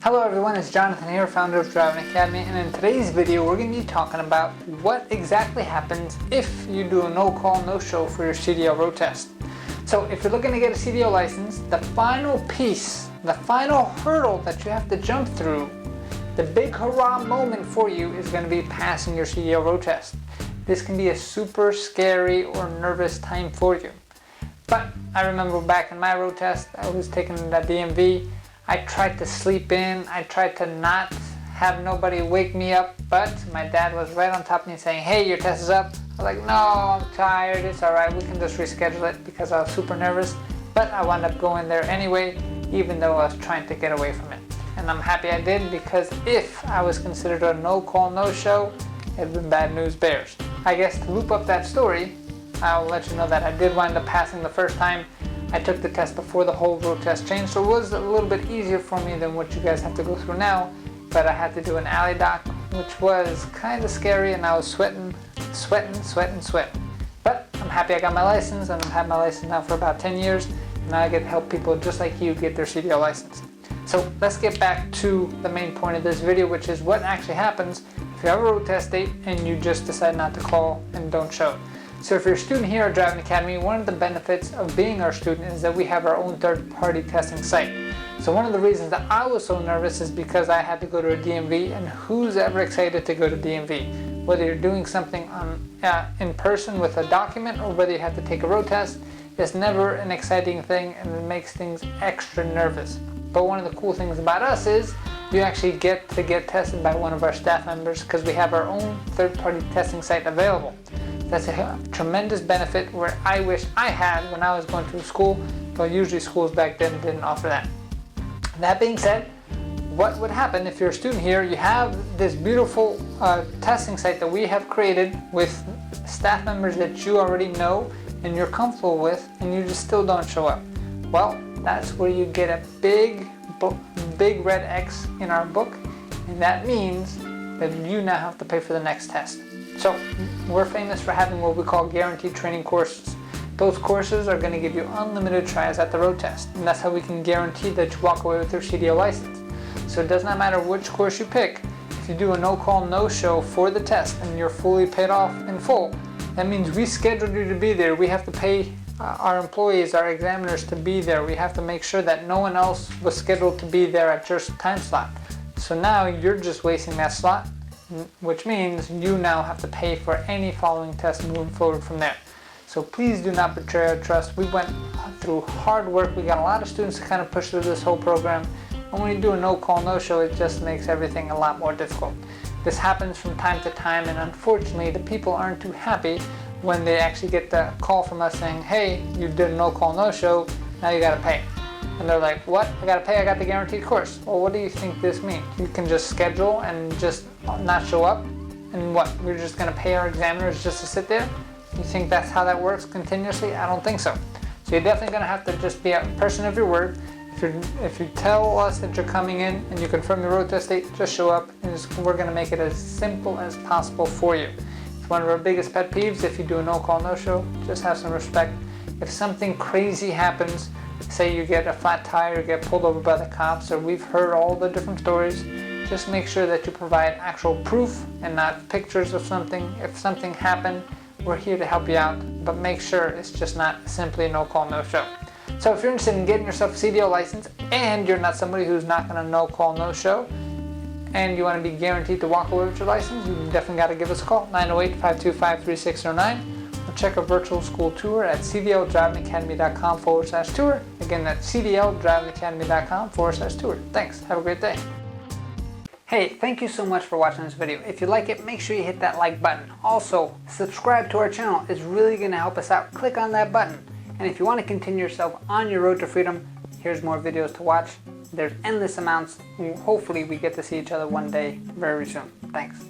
Hello everyone, it's Jonathan here, founder of Driving Academy, and in today's video we're going to be talking about what exactly happens if you do a no-call, no-show for your CDL Road Test. So if you're looking to get a CDL license, the final piece, the final hurdle that you have to jump through, the big hurrah moment for you is going to be passing your CDL Road Test. This can be a super scary or nervous time for you. But I remember back in my road test, I was taking the DMV. I tried to sleep in, I tried to not have nobody wake me up, but my dad was right on top of me saying, hey, your test is up. I was like, no, I'm tired, it's alright, we can just reschedule it, because I was super nervous. But I wound up going there anyway, even though I was trying to get away from it. And I'm happy I did, because if I was considered a no-call, no-show, it'd been bad news bears. I guess to loop up that story, I'll let you know that I did wind up passing the first time. I took the test before the whole road test changed, so it was a little bit easier for me than what you guys have to go through now. But I had to do an alley dock, which was kind of scary, and I was sweating. But I'm happy I got my license, and I've had my license now for about 10 years. And now I get to help people just like you get their CDL license. So let's get back to the main point of this video, which is what actually happens if you have a road test date and you just decide not to call and don't show. So if you're a student here at Driving Academy, one of the benefits of being our student is that we have our own third-party testing site. So one of the reasons that I was so nervous is because I had to go to a DMV, and who's ever excited to go to DMV? Whether you're doing something in person with a document or whether you have to take a road test, it's never an exciting thing, and it makes things extra nervous. But one of the cool things about us is you actually get to get tested by one of our staff members because we have our own third-party testing site available. That's a tremendous benefit where I wish I had when I was going to school, but usually schools back then didn't offer that. That being said, what would happen if you're a student here, you have this beautiful testing site that we have created with staff members that you already know and you're comfortable with, and you just still don't show up? Well, that's where you get a big red X in our book, and that means that you now have to pay for the next test. So we're famous for having what we call guaranteed training courses. Those courses are going to give you unlimited tries at the road test, and that's how we can guarantee that you walk away with your CDL license. So it does not matter which course you pick. If you do a no-call, no-show for the test and you're fully paid off in full, that means we scheduled you to be there. We have to pay our employees, our examiners to be there. We have to make sure that no one else was scheduled to be there at your time slot. So now you're just wasting that slot, which means you now have to pay for any following tests moving forward from there. So please do not betray our trust. We went through hard work. We got a lot of students to kind of push through this whole program. And when you do a no-call, no-show, it just makes everything a lot more difficult. This happens from time to time, and unfortunately the people aren't too happy when they actually get the call from us saying, hey, you did a no-call, no-show, now you gotta pay. And they're like, what? I gotta pay? I got the guaranteed course. Well, what do you think this means? You can just schedule and just not show up? And what? We're just gonna pay our examiners just to sit there? You think that's how that works continuously? I don't think so. So you're definitely gonna have to just be a person of your word. If you tell us that you're coming in and you confirm your road test date, just show up, and we're gonna make it as simple as possible for you. It's one of our biggest pet peeves. If you do a no-call, no-show, just have some respect. If something crazy happens, say you get a flat tire, you get pulled over by the cops, or we've heard all the different stories, just make sure that you provide actual proof and not pictures of something. If something happened, we're here to help you out, but make sure it's just not simply no call, no show. So if you're interested in getting yourself a CDL license and you're not somebody who's not going to no call, no show, and you want to be guaranteed to walk away with your license, you definitely got to give us a call, 908-525-3609. Check a virtual school tour at cdldrivingacademy.com/tour. Again, that's cdldrivingacademy.com/tour. Thanks. Have a great day. Hey, thank you so much for watching this video. If you like it, make sure you hit that like button. Also, subscribe to our channel. It's really going to help us out. Click on that button. And if you want to continue yourself on your road to freedom, here's more videos to watch. There's endless amounts. Hopefully we get to see each other one day very soon. Thanks.